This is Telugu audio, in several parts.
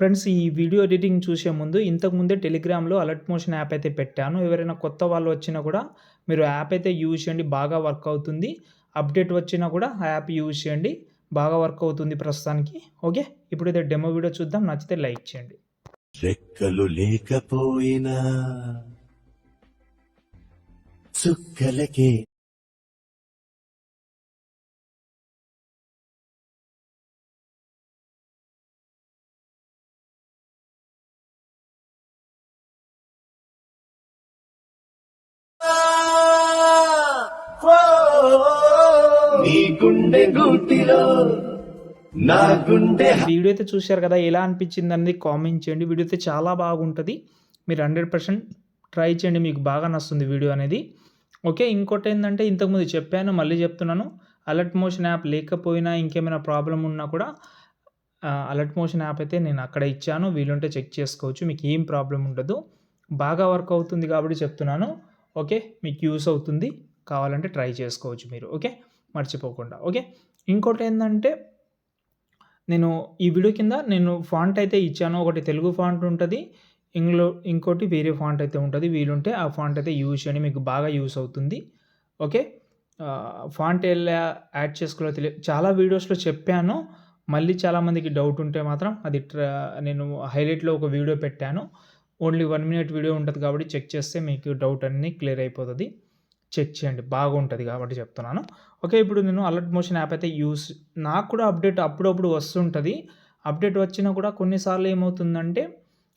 ఫ్రెండ్స్, ఈ వీడియో ఎడిటింగ్ చూసే ముందు ఇంతకుముందే టెలిగ్రామ్‌లో అలర్ట్ మోషన్ యాప్ అయితే పెట్టాను. ఎవరైనా కొత్త వాళ్ళు వచ్చినా కూడా మీరు యాప్ అయితే యూజ్ చేయండి. బాగా వర్క్ అవుతుంది. అప్డేట్ వచ్చినా కూడా ఆ యాప్ యూజ్ చేయండి. బాగా వర్క్ అవుతుంది ప్రస్తుతానికి. ఓకే. ఇప్పుడైతే డెమో వీడియో చూద్దాం. నచ్చితే లైక్ చేయండి. రెక్కలు లేకపోయినా చుక్కలకే నీ గుండె గూటిలో నా గుండె వీడియో అయితే చూశారు కదా! ఎలా అనిపించిందనేది కామెంట్ చేయండి. వీడియో అయితే చాలా బాగుంటది. మీరు 100% ట్రై చేయండి. మీకు బాగా నచ్చుతుంది వీడియో అనేది. ఓకే. ఇంకోటేందంటే ఇంతకుముందు చెప్పాను, మళ్ళీ చెప్తున్నాను. అలర్ట్ మోషన్ యాప్ లేకపోయినా ఇంకేమైనా ప్రాబ్లమ్ ఉన్నా కూడా అలర్ట్ మోషన్ యాప్ అయితే నేను అక్కడ ఇచ్చాను. వీలుంటే చెక్ చేసుకోవచ్చు. మీకు ఏం ప్రాబ్లమ్ ఉండదు. బాగా వర్క్ అవుతుంది కాబట్టి చెప్తున్నాను. ఓకే. మీకు యూజ్ అవుతుంది. కావాలంటే ట్రై చేసుకోవచ్చు మీరు. ఓకే. మర్చిపోకుండా. ఓకే. ఇంకోటేందంటే నేను ఈ వీడియో కింద నేను ఫాంట్ అయితే ఇచ్చాను. ఒకటి తెలుగు ఫాంట్ ఉంటది. ఇంకోటి వేరే ఫాంట్ అయితే ఉంటది. వీలుంటే ఆ ఫాంట్ అయితే యూజ్ చేయండి. మీకు బాగా యూజ్ అవుతుంది. ఓకే. ఫాంట్ ఎలా యాడ్ చేసుకోవాలో చాలా వీడియోస్‌లో చెప్పాను. మళ్ళీ చాలామందికి డౌట్ ఉంటే మాత్రం అది నేను హైలైట్‌లో ఒక వీడియో పెట్టాను. ఓన్లీ 1 మినిట్ వీడియో ఉంటది కాబట్టి చెక్ చేస్తే మీకు డౌట్ అన్నీ క్లియర్ అయిపోతది. చెక్ చేయండి. బాగుంటది కాబట్టి చెప్తున్నాను. ఓకే. ఇప్పుడు నేను అలర్ట్ మోషన్ యాప్ అయితే నాకు కూడా అప్డేట్ అప్పుడప్పుడు వస్తుంటది. అప్డేట్ వచ్చినా కూడా కొన్నిసార్లు ఏమవుతుందంటే,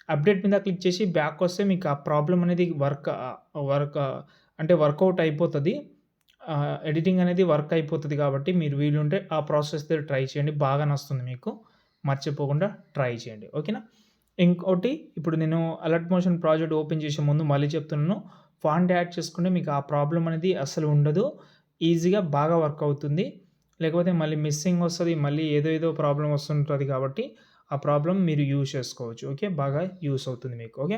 అప్డేట్ మీద క్లిక్ చేసి బ్యాకొస్తే మీకు ఆ ప్రాబ్లమ్ అనేది వర్క్ అంటే వర్కౌట్ అయిపోతది. ఎడిటింగ్ అనేది వర్క్ అయిపోతది కాబట్టి మీరు వీలుంటే ఆ ప్రాసెస్‌తో ట్రై చేయండి. బాగా నచ్చుతుంది మీకు. మర్చిపోకుండా ట్రై చేయండి. ఓకేనా? ఇంకోటి ఇప్పుడు నేను అలర్ట్ మోషన్ ప్రాజెక్ట్ ఓపెన్ చేసే ముందు మళ్ళీ చెప్తున్నాను. ఫాంట్ యాడ్ చేసుకుంటే మీకు ఆ ప్రాబ్లమ్ అనేది అస్సలు ఉండదు. ఈజీగా బాగా వర్క్ అవుతుంది. లేకపోతే మళ్ళీ మిస్సింగ్ వస్తది. మళ్ళీ ఏదో ప్రాబ్లమ్ వస్తుంటది కాబట్టి ఆ ప్రాబ్లమ్ మీరు యూజ్ చేసుకోవచ్చు. ఓకే. బాగా యూజ్ అవుతుంది మీకు. ఓకే.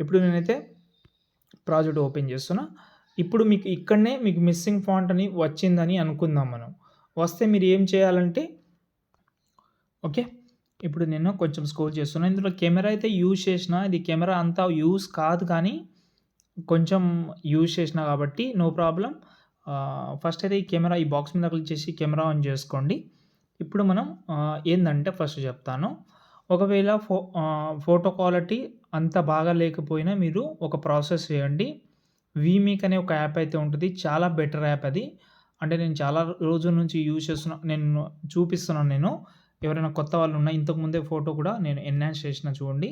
ఇప్పుడు నేనైతే ప్రాజెక్ట్ ఓపెన్ చేస్తున్నా. ఇప్పుడు మీకు ఇక్కడనే మీకు మిస్సింగ్ ఫాంట్ అని వచ్చిందని అనుకుందాం మనం. వస్తే మీరు ఏం చేయాలంటే ఓకే. ఇప్పుడు నేను కొంచెం స్క్రోల్ చేస్తున్నా. ఇందులో కెమెరా అయితే యూజ్ చేసినా. ఇది కెమెరా అంతా యూజ్ కాదు కానీ, కొంచెం యూజ్ చేసినా కాబట్టి నో ప్రాబ్లమ్. ఫస్ట్ అయితే ఈ బాక్స్ మీద క్లిక్ చేసి కెమెరా ఆన్ చేసుకోండి. ఇప్పుడు మనం ఏందంటే ఫస్ట్ చెప్తాను. ఒకవేళ ఫోటో క్వాలిటీ అంత బాగా లేకపోయినా మీరు ఒక ప్రాసెస్ చేయండి. వీమేక్ అనే ఒక యాప్ అయితే ఉంటది. చాలా బెటర్ యాప్ అది. అంటే నేను చాలా రోజుల నుంచి యూజ్ చేస్తున్నా. చూపిస్తున్నాను నేను. ఎవరైనా కొత్త వాళ్ళున్నా ఇంతకు ముందే ఫోటో కూడా నేను ఎన్హాన్స్ చేసిన చూడండి.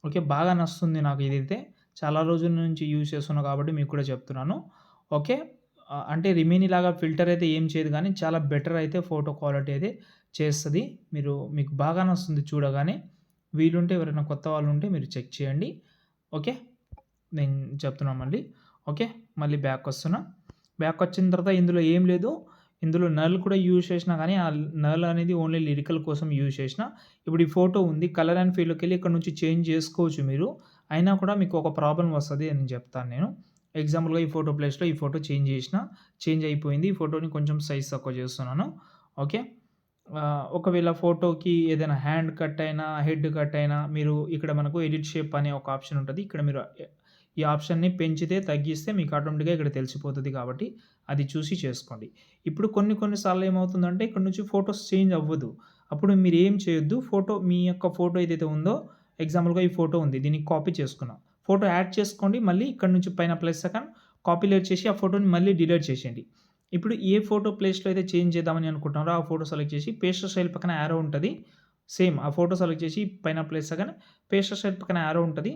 ఓకే. బాగా నచ్చుతుంది నాకు ఇదైతే. చాలా రోజుల నుంచి యూజ్ చేస్తున్నా కాబట్టి మీకు కూడా చెప్తున్నాను. ఓకే. అంటే రిమైనీలాగా ఫిల్టర్ అయితే ఏం చేయదు గానీ చాలా బెటర్ అయితే ఫోటో క్వాలిటీ అయితే చేస్తది. మీకు బాగా నచ్చుతుంది చూడగానే. వీలుంటే ఎవరైనా కొత్త వాళ్ళుంటే మీరు చెక్ చేయండి. ఓకే. నేను చెప్తున్నాను మళ్ళీ. ఓకే. మళ్ళీ బ్యాకొస్తున్నా. బ్యాకొచ్చిన తర్వాత ఇందులో ఏం లేదు. ఇందులో నల్ కూడా యూజ్ చేసినా గానీ, ఆ నల్ అనేది ఓన్లీ లిరికల్ కోసం యూజ్ చేసిన. ఇప్పుడు ఈ ఫోటో ఉంది. కలర్ అండ్ ఫీల్‌లోకెళ్ళి ఇక్కడ నుంచి చేంజ్ చేసుకోవచ్చు మీరు. అయినా కూడా మీకు ఒక ప్రాబ్లమ్ వస్తది అని చెప్తాను నేను. ఎగ్జాంపుల్‌గా ఈ ఫోటో ప్లేస్‌లో ఈ ఫోటో చేంజ్ చేసిన. చేంజ్ అయిపోయింది. ఈ ఫోటోని కొంచెం సైజ్ తక్కువ చేస్తున్నాను. ఓకే. ఒకవేళ ఫోటోకి ఏదైనా హ్యాండ్ కట్ అయినా, హెడ్ కట్ అయినా మీరు ఇక్కడ మనకు ఎడిట్ షేప్ అనే ఒక ఆప్షన్ ఉంటది. ఇక్కడ మీరు ఈ ఆప్షన్‌ని పెంచితే, తగ్గిస్తే మీకు ఆటోమేటిక్‌గా ఇక్కడ తెలిసిపోతది కాబట్టి అది చూసి చేసుకోండి. ఇప్పుడు కొన్ని సార్లు ఏమవుతుందంటే ఇక్కడ నుంచి ఫోటోస్ చేంజ్ అవ్వదు. అప్పుడు మీరేం చేయొద్దు. మీ యొక్క ఫోటో ఏదైతే ఉందో ఎగ్జాంపుల్‌గా ఈ ఫోటో ఉంది. దీన్ని కాపీ చేసుకున్నా. ఫోటో యాడ్ చేసుకోండి. మళ్ళీ ఇక్కడ నుంచి పైన ప్లస్ ఐకాన్ కాపీ చేసి ఆ ఫోటోని మళ్ళీ డిలీట్ చేసేయండి. ఇప్పుడు ఏ ఫోటో ప్లేస్‌లో అయితే చేంజ్ చేద్దామని అనుకుంటున్నారో ఆ ఫోటో సెలెక్ట్ చేసి పేస్ట్ స్టైల్ పక్కన యారో ఉంటది. సేమ్ ఆ ఫోటో సెలెక్ట్ చేసి పైన ప్లస్ ఐకాన్ పేస్ట్ స్టైల్ పక్కన యారో ఉంటది.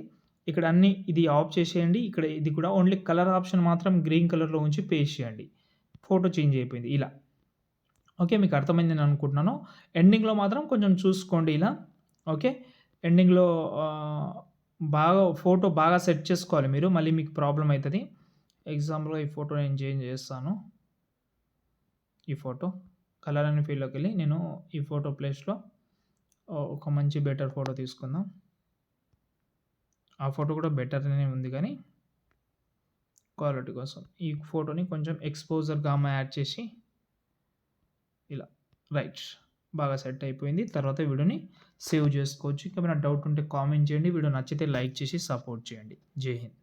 ఇక్కడ అన్నీ ఇది ఆఫ్ చేసేయండి. ఇక్కడ ఇది కూడా ఓన్లీ కలర్ ఆప్షన్ మాత్రం గ్రీన్ కలర్‌లో ఉంచి పేస్ట్ చేయండి. ఫోటో చేంజ్ అయిపోయింది ఇలా. ఓకే. మీకు అర్థమైందని అనుకుంటున్నాను. ఎండింగ్‌లో మాత్రం కొంచెం చూసుకోండి ఇలా. ఓకే. ఎండింగ్‌లో ఫోటో బాగా సెట్ చేసుకోవాలి మీరు. మళ్ళీ మీకు ప్రాబ్లమ్ అయితది. ఎగ్జాంపుల్‌గా ఈ ఫోటో నేను చేంజ్ చేస్తాను. ఈ ఫోటో కలర్ అండ్ ఫీల్డ్‌లోకెళ్ళి నేను ఈ ఫోటో ప్లేస్‌లో ఒక మంచి బెటర్ ఫోటో తీసుకుందాం. ఆ ఫోటో కూడా బెటర్‌గానే ఉంది కానీ క్వాలిటీ కోసం ఈ ఫోటోని కొంచెం ఎక్స్‌పోజర్ గామా యాడ్ చేసి ఇలా రైట్. బాగా సెట్ అయిపోయింది. తర్వాత వీడియోని సేవ్ చేసుకోవచ్చు. ఇంకేమైనా డౌట్ ఉంటే కామెంట్ చేయండి. వీడియో నచ్చితే లైక్ చేసి సపోర్ట్ చేయండి. జై హింద్.